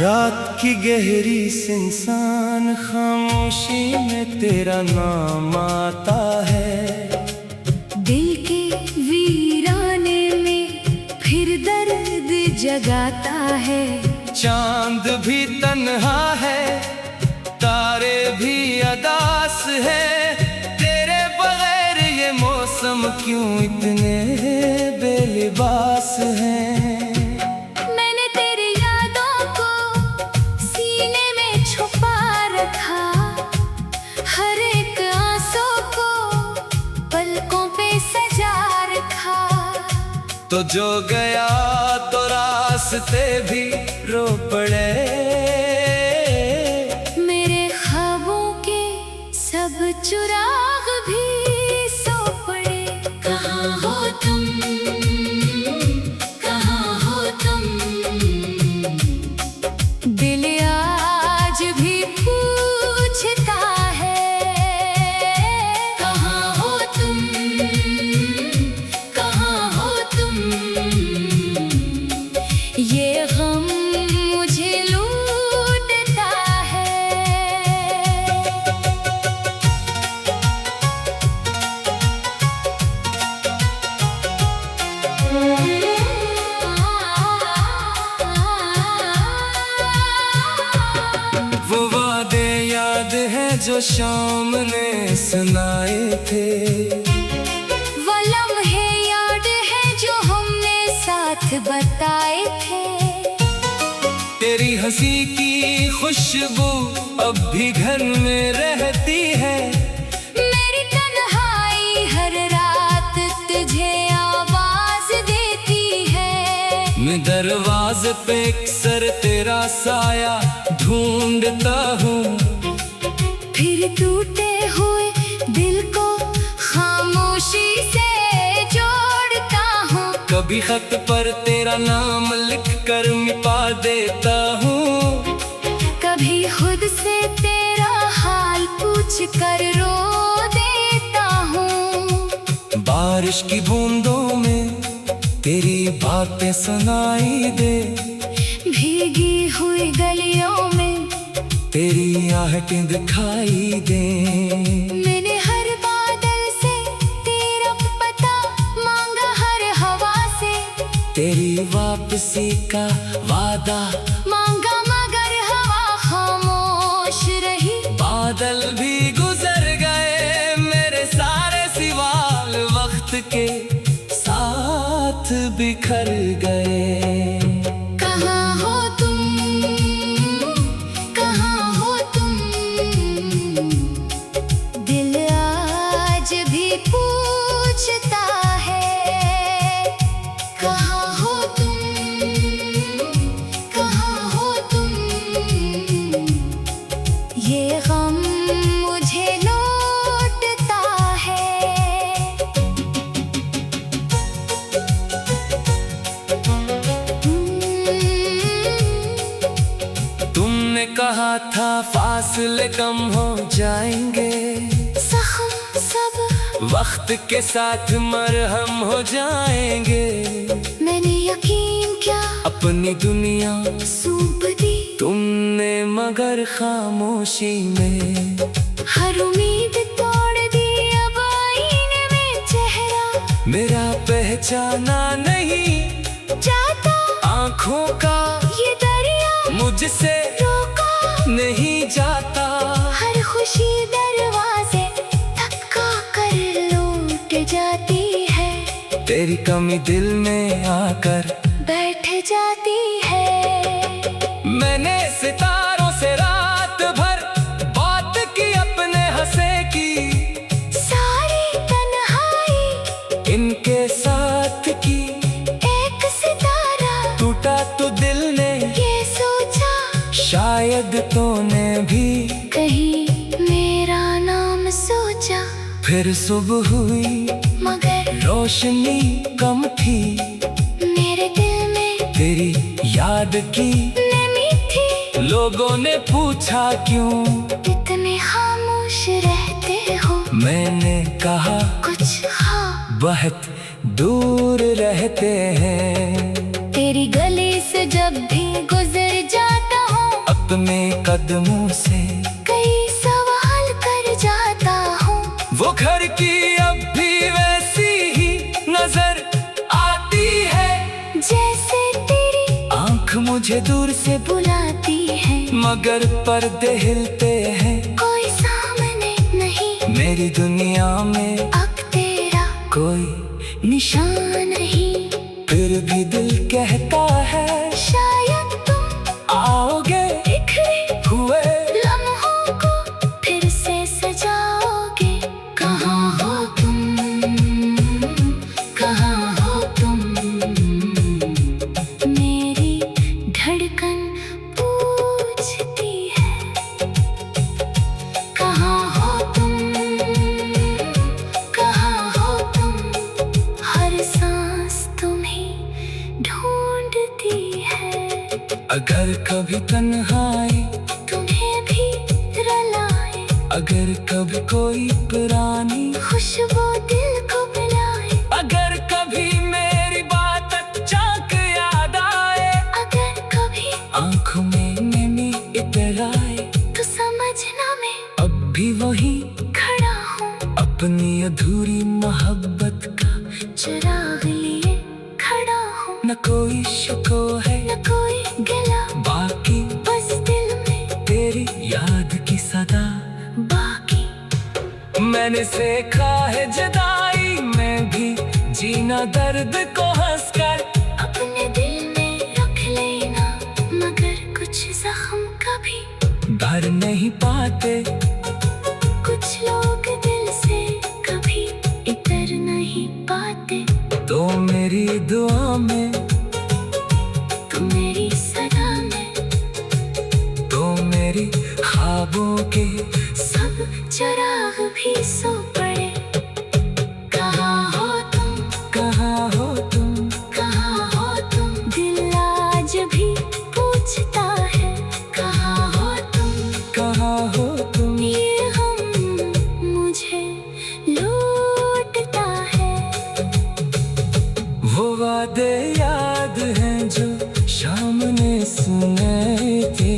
रात की गहरी सुनसान खामोशी में तेरा नाम आता है। दिल के वीराने में फिर दर्द जगाता है। चांद भी तन्हा है, तारे भी अदास है। तेरे बगैर ये मौसम क्यों इतने बेलिबास हैं। तो जो गया तो रास्ते भी रो पड़े। मेरे ख्वाबों के सब चुराग भी सो पड़े। कहाँ हो तुम, कहाँ हो तुम। दिल आज भी पूछता है, कहाँ हो तुम, कहाँ हो तुम। ये गम मुझे लूटता है। वो वादे याद है जो शाम ने सुनाए थे। वो लम्हे याद है जो हमने साथ बताए थे। तेरी हंसी की खुशबू अब भी घर में रहती है। मेरी तन्हाई हर रात तुझे आवाज देती है। मैं दरवाजे पे अक्सर तेरा साया ढूंढता हूँ। फिर टूटे हुए दिल को खामोशी से जोड़ता हूँ। कभी खत पर तेरा नाम लिख कर मिटा देता हूँ। कभी खुद से तेरा हाल पूछ कर रो देता हूँ। बारिश की बूंदों में तेरी बातें सुनाई दे। भीगी हुई गलियों में तेरी आहटें दिखाई दे। मैंने हर बादल से तेरा पता मांगा, हर हवा से तेरी वापसी का वादा मांगा, मगर हवा खामोश रही। बादल भी गुजर गए, मेरे सारे सवाल वक्त के साथ बिखर गए। कहाँ हो तुम, कहाँ हो तुम। दिल आज भी पूछता है, कहाँ हो तुम, कहाँ हो तुम। ये गम मुझे लौटता है। तुमने कहा था फासले कम हो जाएंगे। जख्म सब वक्त के साथ मरहम हो जाएंगे। मैंने यकीन क्या अपनी दुनिया सूंप दी तुमने, मगर खामोशी में हर उम्मीद तोड़ दी। अब आईने में चेहरा मेरा पहचाना नहीं जाता। आँखों का ये दरिया मुझसे रोका नहीं जाता। हर खुशी दरवाजे धक्का कर लौट जाती है। तेरी कमी दिल में आकर बैठ जाती है। मैंने सितारों से रात भर बात की, अपने हंसे की सारी तन्हाई इनके साथ की। एक सितारा टूटा तो दिल ने ये सोचा, शायद तूने भी कहीं मेरा नाम फिर सुबह हुई मगर रोशनी कम थी, मेरे दिल में तेरी याद की नमी थी। लोगों ने पूछा क्यों इतने खामोश रहते हो, मैंने कहा कुछ हाँ। बहुत दूर रहते हैं। तेरी गली से जब भी गुजर जाता हूँ, अपने कदमों से कई सवाल कर जाता हूँ। वो घर की अब भी वैसी ही नजर आती है, जैसे तेरी आंख मुझे दूर से बुलाती है, मगर पर्दे हिलते हैं। कोई सामने नहीं, मेरी दुनिया में अब तेरा कोई निशान नहीं। फिर भी दिल कहता है शायद तुम आओगे, बिखरे हुए लम्हों को फिर से सजाओगे। कहाँ हो तुम, कहाँ हो तुम, मेरी धड़कन पूछती है। कहाँ हो तुम, कहाँ हो तुम, हर सांस तुम्हें ढूंढती है। अगर कभी तन्हाई तुम्हें भी रुलाए, अगर कभी कोई पुरानी खुशबू दिल को बुलाए, अगर कभी मेरी बात अचानक याद आए, अगर कभी आंखों में नमी इतर आए, तो समझना मैं अब भी वही खड़ा हूँ। अपनी अधूरी मोहब्बत का चिराग लिए खड़ा हूँ, न कोई शिको है न कोई गिला, बाकी बस दिल में तेरी याद की सदा। बाकी मैंने सीखा है जुदाई में भी जीना, दर्द को हंसकर अपने दिल में रख लेना, मगर कुछ जख्म कभी भर नहीं पाते। कुछ लोग दिल से कभी इतर नहीं पाते। तो मेरी दुआ में, तुम मेरी सदा में, तो मेरी ख्वाबों के सब चिराग भी सो पड़े। कहाँ हो तुम, कहाँ हो तुम, कहाँ हो तुम, दिल आज भी पूछता है। कहाँ हो तुम, कहाँ हो तुम, ये हम मुझे लूटता है। वो वादे याद हैं जो शाम ने सुने थे,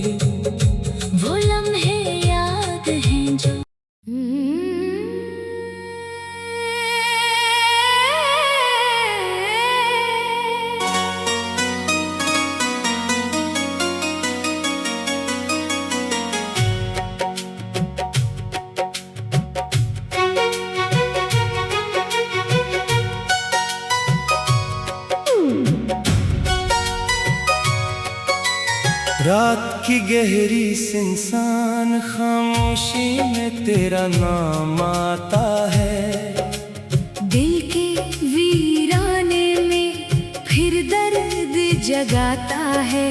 वो लम्हे याद हैं जो रात की गहरी सुनसान खामोशी में तेरा नाम आता है। दिल के वीराने में फिर दर्द जगाता है।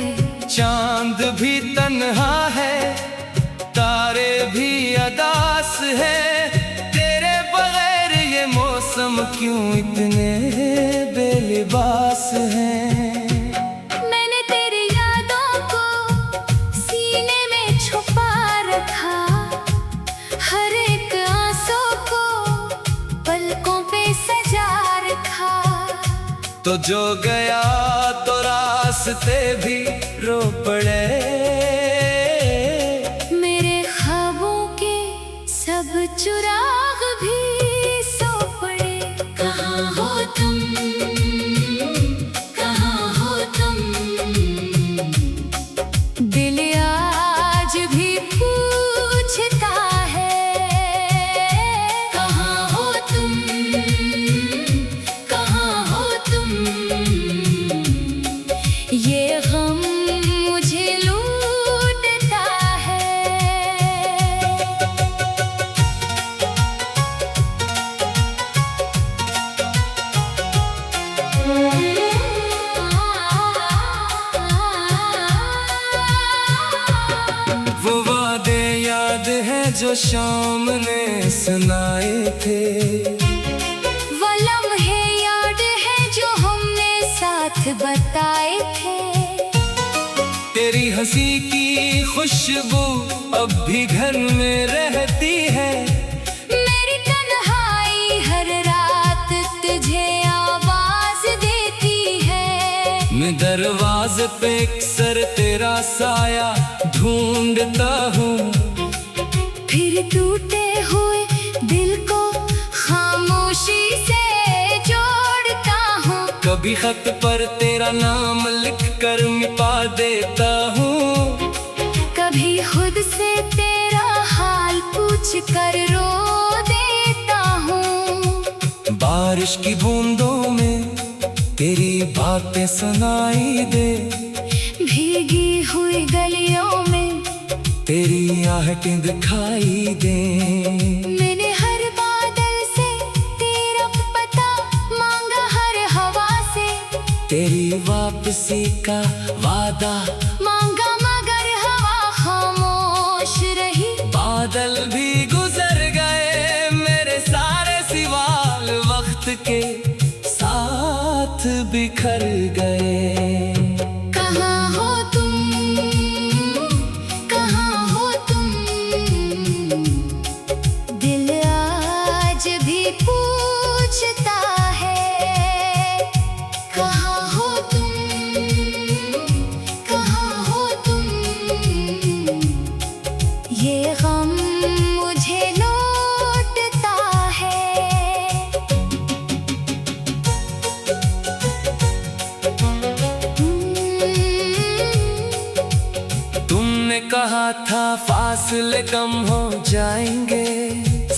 चांद भी तन्हा है, तारे भी अदास है, तेरे बगैर ये मौसम क्यों इतने बेलिबास हैं। मैंने तेरी यादों को सीने में छुपा रखा, हर एक आंसू को पलकों पे सजा रखा। तो जो गया तो रास्ते भी रो पड़े, मेरे ख्वाबों के सब चिराग भी सो पड़े। कहाँ हो तुम, कहाँ हो तुम, दिल आज भी पूछता है। कहाँ हो तुम, कहाँ हो तुम, ये गम मुझे लूटता है। जो शाम ने सुनाए थे। वो लम्हे याद है जो हमने साथ बताए थे। तेरी हंसी की खुशबू अब भी घर में रहती है। मेरी तन्हाई हर रात तुझे आवाज देती है। मैं दरवाजे पे अक्सर तेरा साया ढूंढता हूँ। फिर टूटे हुए दिल को खामोशी से जोड़ता हूँ। कभी खत पर तेरा नाम लिख कर मिटा देता हूँ। कभी खुद से तेरा हाल पूछ कर रो देता हूँ। बारिश की बूंदों में तेरी बातें सुनाई दे। भीगी हुई गलियों में तेरी आहटें दिखाई दे। मैंने हर बादल से तेरा पता मांगा, हर हवा से तेरी वापसी का वादा मांगा, मगर हवा खामोश रही। बादल भी गुजर गए, मेरे सारे सवाल वक्त के साथ बिखर गए। कहाँ हो तुम, कहाँ हो तुम, दिल आज भी पूछता है। कहाँ हो तुम, कहाँ हो तुम, ये गम मुझे लौटता है। तुमने कहा था फासले कम हो जाएंगे।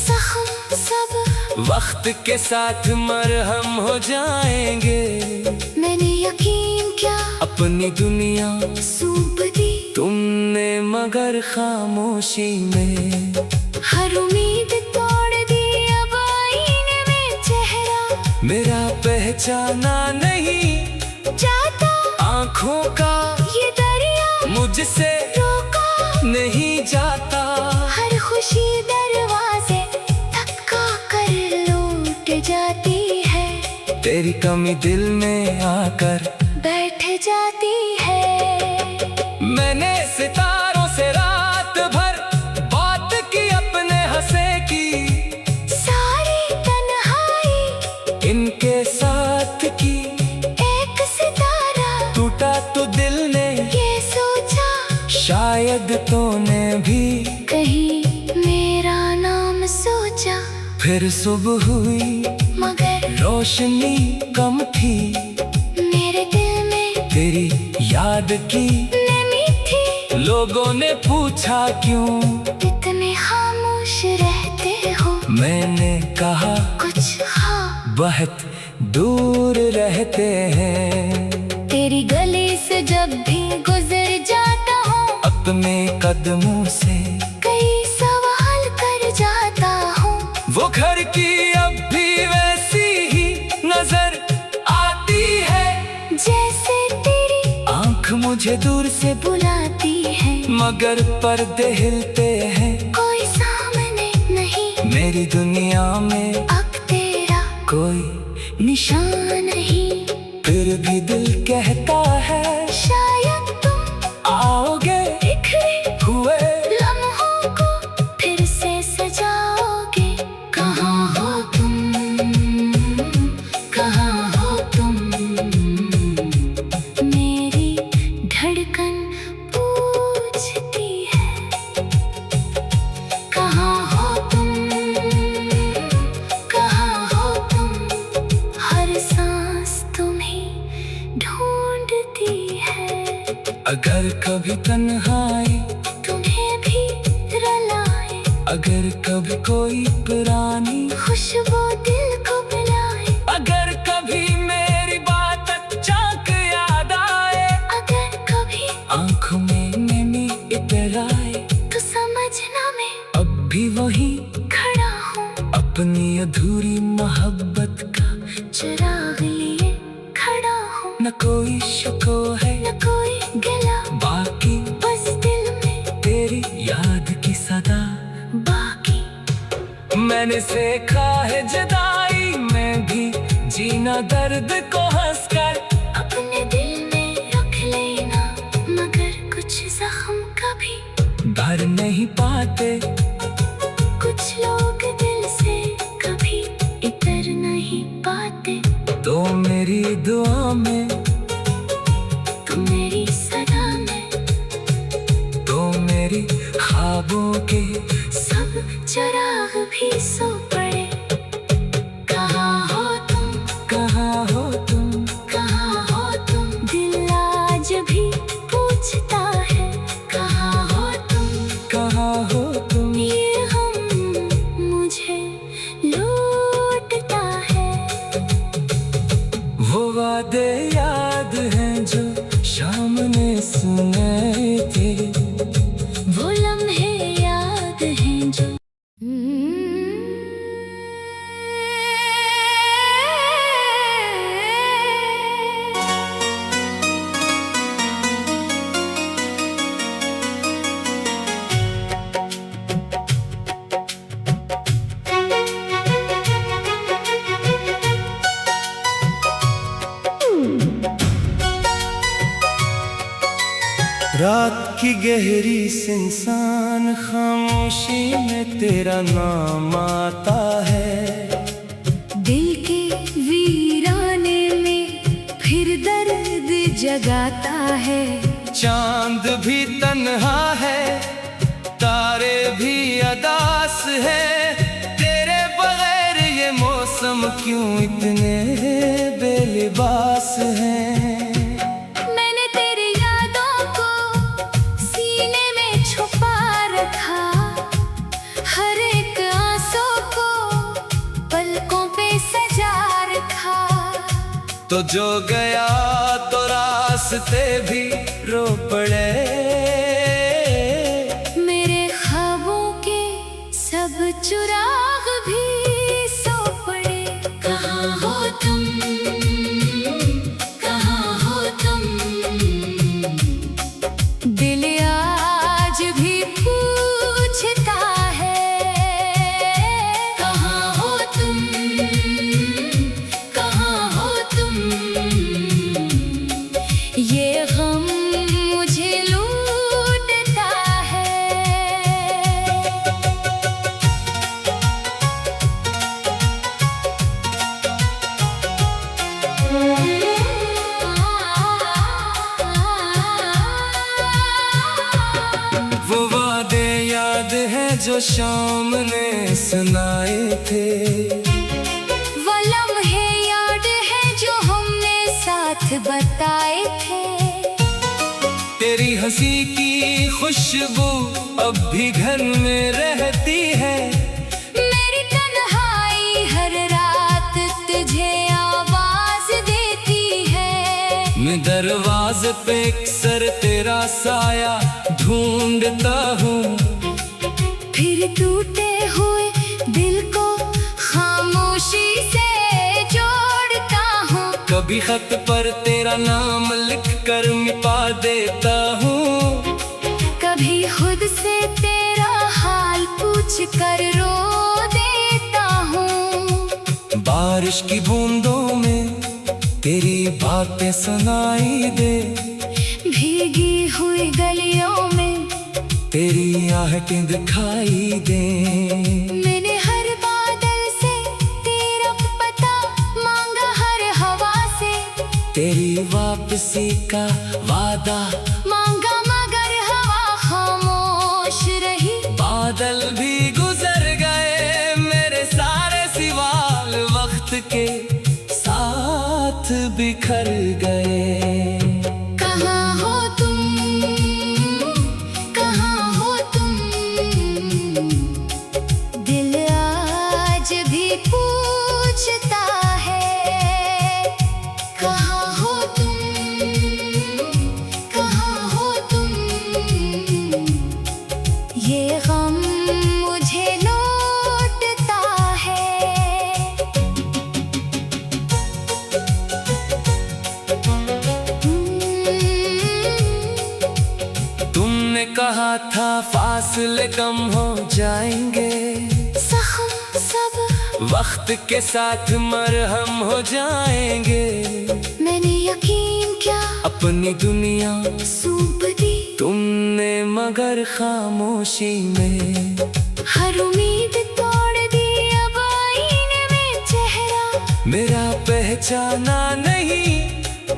जख्म सब वक्त के साथ मरहम हो जाएंगे। मैंने यकीन क्या अपनी दुनिया सूप दी तुमने मगर खामोशी में। हर उम्मीद तोड़ दी, अब आईने में चेहरा मेरा पहचाना नहीं जाता। आँखों का ये दरिया मुझसे रोका नहीं जाता। हर खुशी दरवाजे धक्का कर लूट जाती है। तेरी कमी दिल में आकर बैठ जाती है। मैंने सितारों से रात भर बात की, अपने हंसे की सारी तन्हाई इनके साथ की। एक सितारा टूटा तो दिल ने ये सोचा, शायद तूने भी कहीं मेरा नाम सोचा। फिर सुबह हुई मगर रोशनी कम थी। मेरे दिल में तेरी याद की नमी थी। लोगों ने पूछा क्यों इतने खामोश रहते हो। मैंने कहा कुछ हाँ बहुत दूर रहते हैं। तेरी गली से जब भी गुजर जाता हूँ, अपने कदमों से कई सवाल कर जाता हूँ। वो घर की अब भी वैसी ही नजर आती है। जैसे तेरी आँख मुझे दूर से बुलाती है, मगर पर्दे हिलते हैं। कोई सामने नहीं, मेरी दुनिया में अब तेरा कोई निशान नहीं। फिर भी दिल कहता है शायद तुम आओगे, बिखरे हुए लम्हों को फिर से सजाओगे। कहाँ हो तुम, कहाँ हो तुम, मेरी धड़कन पूछती है। कहाँ हो तुम, कहाँ हो तुम, हर सांस तुम्हें ढूंढती है। अगर कभी तन्हाई तुम्हें भी रुलाए, अगर कभी कोई पुरानी खुशबू दिल को बुलाए। अगर कभी मेरी बात अचानक याद आए। अगर कभी आँखों में नमी इतर आए। तो समझना मैं अब भी वही खड़ा हूँ, अपनी अधूरी मोहब्बत का चिराग लिए खड़ा हूँ। न कोई शिको है न कोई गिला, बाकी बस दिल में तेरी याद की सदा। बात मैंने सीखा है जुदाई में भी जीना दर्द को हंसकर। अपने दिल में रख लेना मगर कुछ जख्म कभी भर नहीं पाते। कुछ लोग दिल से कभी इतर नहीं पाते। तो मेरी दुआ में, तो मेरी सदा में, तो मेरी ख्वाबों के सब चिराग भी सो पड़े। कहाँ हो तुम, कहाँ हो तुम, कहाँ हो तुम, दिल आज भी पूछता है। कहाँ हो तुम, कहाँ हो तुम। ये हम मुझे लूटता है। वो वादे याद हैं जो शाम ने सुनाए थे। वो लम्हे याद हैं जो रात की गहरी सुनसान खामोशी में तेरा नाम आता है। दिल के वीराने में फिर दर्द जगाता है। चांद भी तन्हा है, तारे भी अदास है। तेरे बगैर ये मौसम क्यों इतने बेलिबास हैं। मैंने तेरी यादों को सीने में छुपा रखा। हर एक आंसू को पलकों पे सजा रखा। तो जो गया तो रास्ते भी रो पड़े। मेरे ख्वाबों के सब चिराग भी सो पड़े। कहाँ हो तुम, कहाँ हो तुम, दिल आज भी पूछता है। कहाँ हो तुम, कहाँ हो तुम, ये गम मुझे लूटता है। वो वादे याद है जो शाम ने सुनाए थे। वो लम्हे याद है जो हमने साथ बताए थे। तेरी हंसी की खुशबू अब भी घर में रहती है। मेरी तन्हाई हर रात तुझे आवाज देती है। मैं दरवाजे पे अक्सर तेरा साया ढूंढता हूँ। फिर टूटे हुए दिल को खामोशी से जोड़ता हूँ। कभी खत पर तेरा नाम लिख कर मिटा देता हूँ। कभी खुद से तेरा हाल पूछ कर रो देता हूँ। बारिश की बूंदों में तेरी बातें सुनाई दे। भीगी हुई गलियों में तेरी आहटें दिखाई दे। मैंने हर बादल से तेरा पता मांगा, हर हवा से तेरी वापसी का वादा मांगा, मगर हवा खामोश रही। बादल भी गुजर गए, मेरे सारे सवाल वक्त के साथ बिखर गए। कहाँ हो तुम, कहाँ हो तुम, दिल आज भी पूछता है। कहाँ हो तुम, कहाँ हो तुम, ये गम मुझे लौटता है। तुमने कहा था फासले कम हो जाएंगे। जख्म वक्त के साथ मरहम हो जाएंगे। मैंने यकीन क्या अपनी दुनिया सूंप दी तुमने मगर खामोशी में। हर उम्मीद तोड़ दी अब आईने में चेहरा मेरा पहचाना नहीं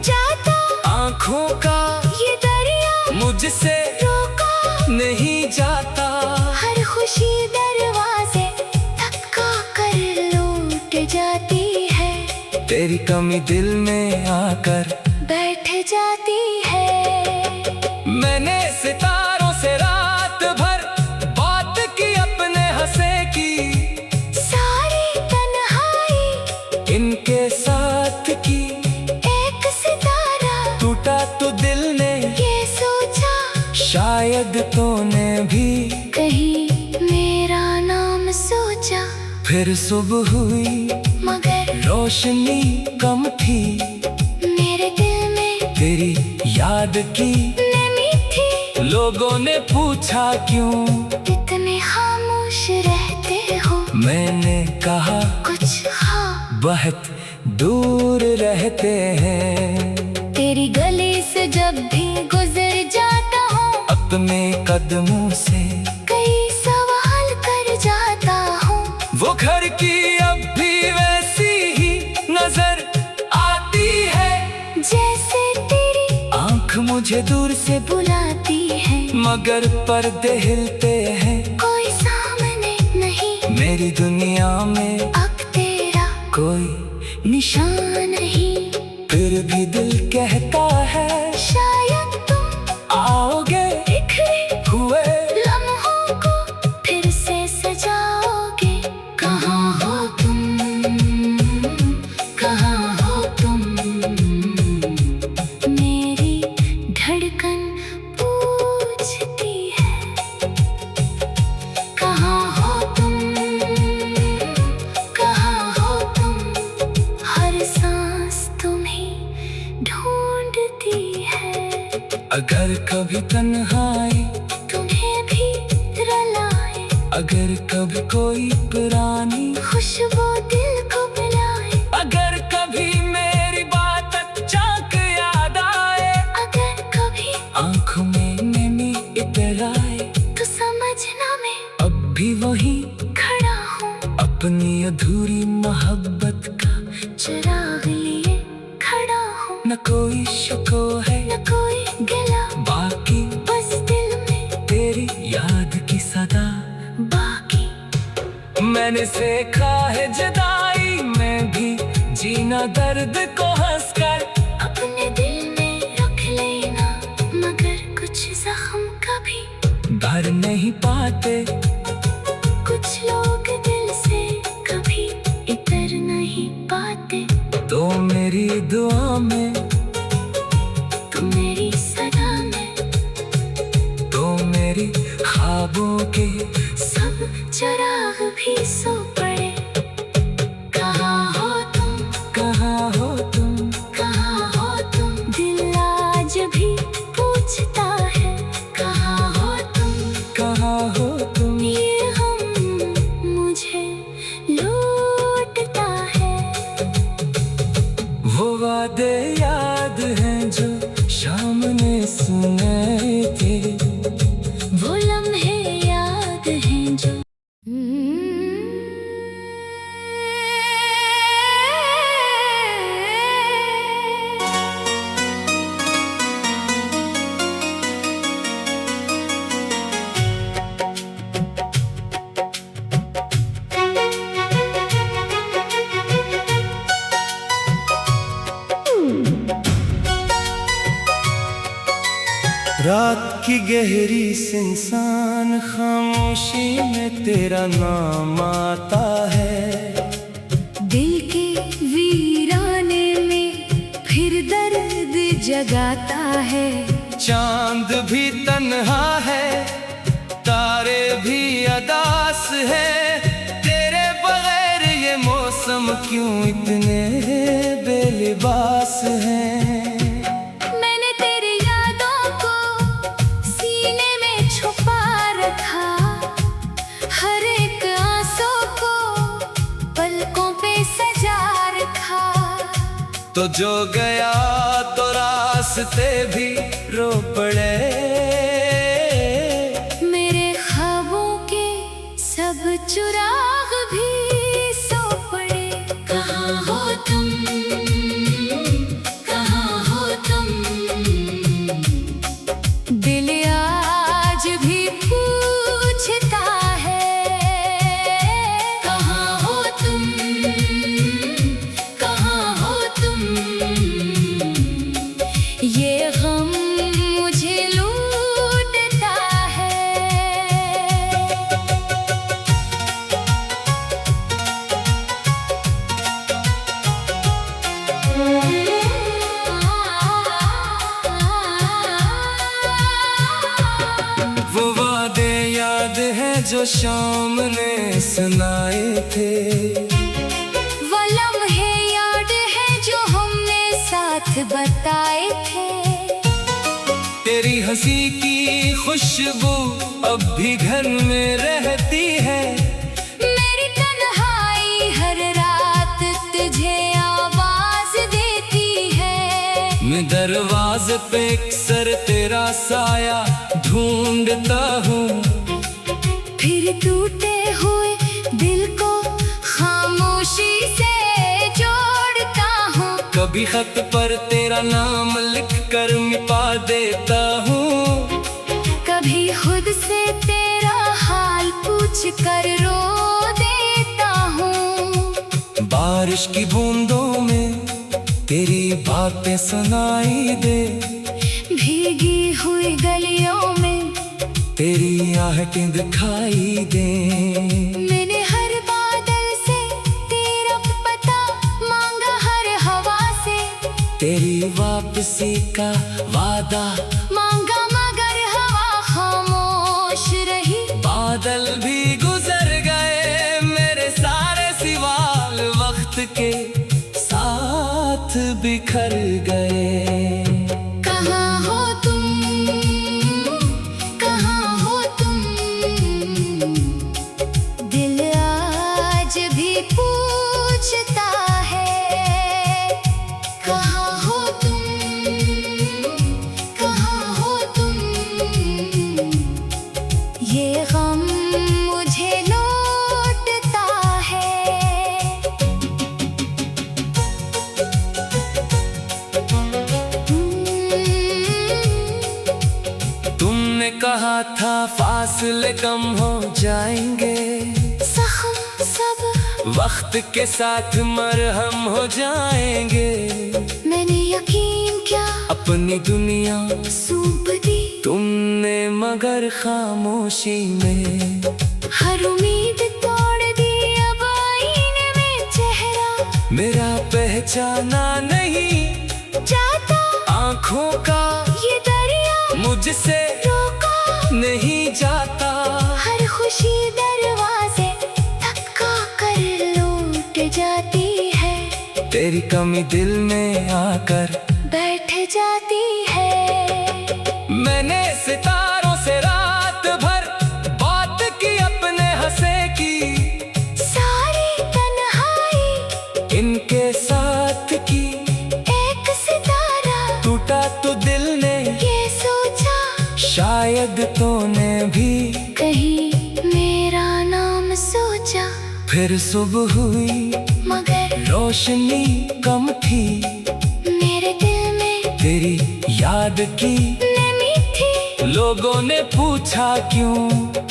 जाता आँखों का ये दरिया मुझसे रोका नहीं जाता। हर खुशी दरवाजे धक्का कर लौट जाती है। तेरी कमी दिल में आकर बैठ जाती है। मैंने सितारों से रात भर बात की अपने हंसे की। सारी तन्हाई इनके साथ की एक सितारा टूटा तो दिल ने ये सोचा शायद तूने भी कहीं मेरा नाम सोचा। फिर सुबह हुई मगर रोशनी कम थी। मेरे दिल में तेरी याद की नमी थी। लोगों ने पूछा क्यों इतने खामोश रहते हो। मैंने कहा कुछ हाँ बहुत दूर रहते हैं। तेरी गली से जब भी गुजर जाता हूँ अपने कदमों से कई सवाल कर जाता हूँ। वो घर की अब भी वैसी ही नजर आती है। जैसे तेरी आँख मुझे दूर से बुलाती है मगर पर्दे हिलते हैं। कोई सामने नहीं मेरी दुनिया में अब तेरा कोई निशान नहीं। फिर भी दिल कहता है शायद तुम आओगे बिखरे हुए लम्हों को फिर से सजाओगे। कहाँ हो तुम, कहाँ हो तुम। मेरी धड़कन पूछती है कहाँ हो तुम, कहाँ हो तुम। हर सांस तुम्हें ढूंढती है। अगर कभी तन्हाई तुम्हें भी रुलाए अगर कभी कोई पुरानी खुशबू दिल को बुलाए। अगर कभी मेरी बात अचानक याद आए अगर कभी आँखों में नमी इतर आए तो समझना मैं अब भी वही खड़ा हूँ। अपनी अधूरी मोहब्बत का चिराग लिए खड़ा हूँ। न कोई शिको है न कोई गिला बाकी बस दिल में तेरी याद की सदा बाकी। मैंने सीखा है जुदाई में भी जीना दर्द को हंसकर। अपने दिल में रख लेना मगर कुछ जख्म कभी भर नहीं पाते। कुछ लोग दिल से कभी इतर नहीं पाते। तो मेरी दुआ में तो मेरी सदा में तो मेरी ख्वाबों के सब चिराग भी सो पड़े। कहाँ हो तुम, कहाँ हो तुम। कहाँ हो तुम। दिल आज भी पूछता है कहाँ हो तुम। कहाँ हो तुम। ये हम मुझे लौटता है। वो वादे याद हैं जो शाम ने सुने थे। वो लम्हे याद हैं जो रात की गहरी सुनसान खामोशी में तेरा नाम आता है। दिल के वीराने में फिर दर्द जगाता है। चांद भी तन्हा है तारे भी अदास है। तेरे बगैर ये मौसम क्यों इतने बेलिबास हैं। मैंने तेरी यादों को सीने में छुपा रखा। हर एक आंसू को पल तो जो गया तो रास्ते भी रो पड़े। मेरे ख्वाबों के सब चुराग भी सो पड़े। कहाँ हो तुम, कहाँ हो तुम, दिल आज भी पूछता है। कहाँ हो तुम, कहाँ हो तुम, ये गम मुझे लूटता है। वो वादे याद है जो शाम ने सुनाए थे। वो लम्हे याद है जो हमने साथ बताए थे। तेरी हंसी की खुशबू अब भी घर में रहती है। मेरी तन्हाई हर रात तुझे आवाज देती है। मैं दरवाजे पे अक्सर तेरा साया ढूंढता हूँ। फिर टूटे हुए दिल को खामोशी से जोड़ता हूँ। कभी खत पर तेरा नाम लिख कर मिटा देता हूँ। कभी खुद से तेरा हाल पूछ कर रो देता हूँ। बारिश की बूंदों में तेरी बातें सुनाई दे। भीगी हुई गलियों में तेरी आहटें दिखाई दे। मैंने हर बादल से तेरा पता मांगा, हर हवा से तेरी वापसी का वादा मांगा, मगर हवा खामोश रही। बादल भी गुजर गए, मेरे सारे सवाल वक्त के साथ बिखर गए। कहाँ हो तुम, कहाँ हो तुम, दिल आज भी पूछता है। कहाँ हो तुम, कहाँ हो तुम, ये गम मुझे लौटता है। तुमने कहा था फासले कम हो जाएंगे। जख्म सब वक्त के साथ मरहम हो जाएंगे। मैंने यकीन क्या अपनी दुनिया सूंप दी तुमने मगर खामोशी में। हर उम्मीद तोड़ दी, अब आईने में चेहरा मेरा पहचाना नहीं जाता। आंखों का ये दरिया मुझसे रोका नहीं जाता। हर खुशी दरवाजे धक्का कर लौट जाती है। तेरी कमी दिल में आकर बैठ जाती है। मैंने सितारों से रात भर बात की, अपने हंसे की सारी तन्हाई इनके साथ की। एक सितारा टूटा तो दिल ने ये सोचा, शायद तूने भी कहीं मेरा नाम सोचा। फिर सुबह हुई मगर रोशनी कम थी। मेरे दिल में तेरी याद की नमी थी। लोगों ने पूछा क्यों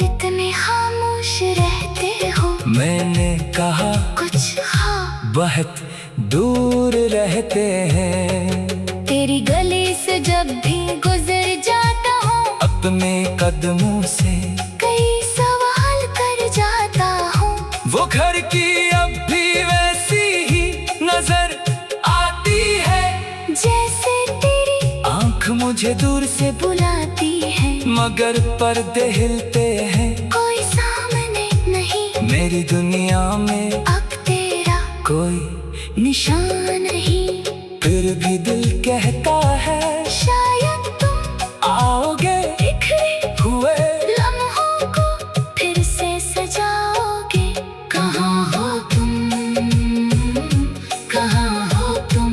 इतने खामोश रहते हो। मैंने कहा कुछ हाँ बहुत दूर रहते हैं। तेरी गली से जब भी गुजर जाता हूँ, अपने कदमों से कई सवाल कर जाता हूँ। वो घर की अब भी वैसी ही नजर आती है। जैसे तेरी आंख मुझे दूर से बुलाती है, मगर पर्दे हिलते हैं। कोई सामने नहीं मेरी दुनिया में अब तेरा कोई निशान नहीं। फिर भी दिल कहता है शायद तुम आओगे। बिखरे हुए लम्हों को फिर से सजाओगे। कहाँ हो तुम, कहाँ हो तुम।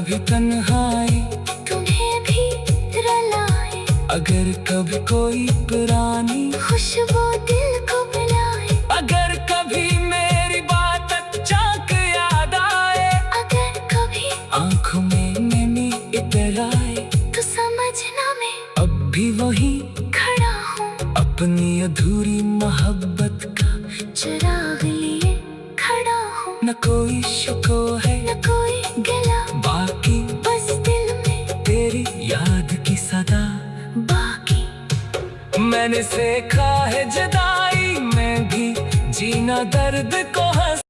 कभी तन्हाई तुम्हें भी रुलाए, अगर कभी कोई पुरानी खुशबू दिल को बुलाए, अगर कभी मेरी बात अचानक याद आए, अगर कभी आंखों में नैनी इतर आए, तो समझना मैं अब भी वही खड़ा हूँ, अपनी अधूरी मोहब्बत का चिराग लिए खड़ा हूँ। न कोई शुको है न कोई गिला, बाकी बस दिल में तेरी याद की सदा। बाकी मैंने सीखा है जुदाई में भी जीना, दर्द को हंस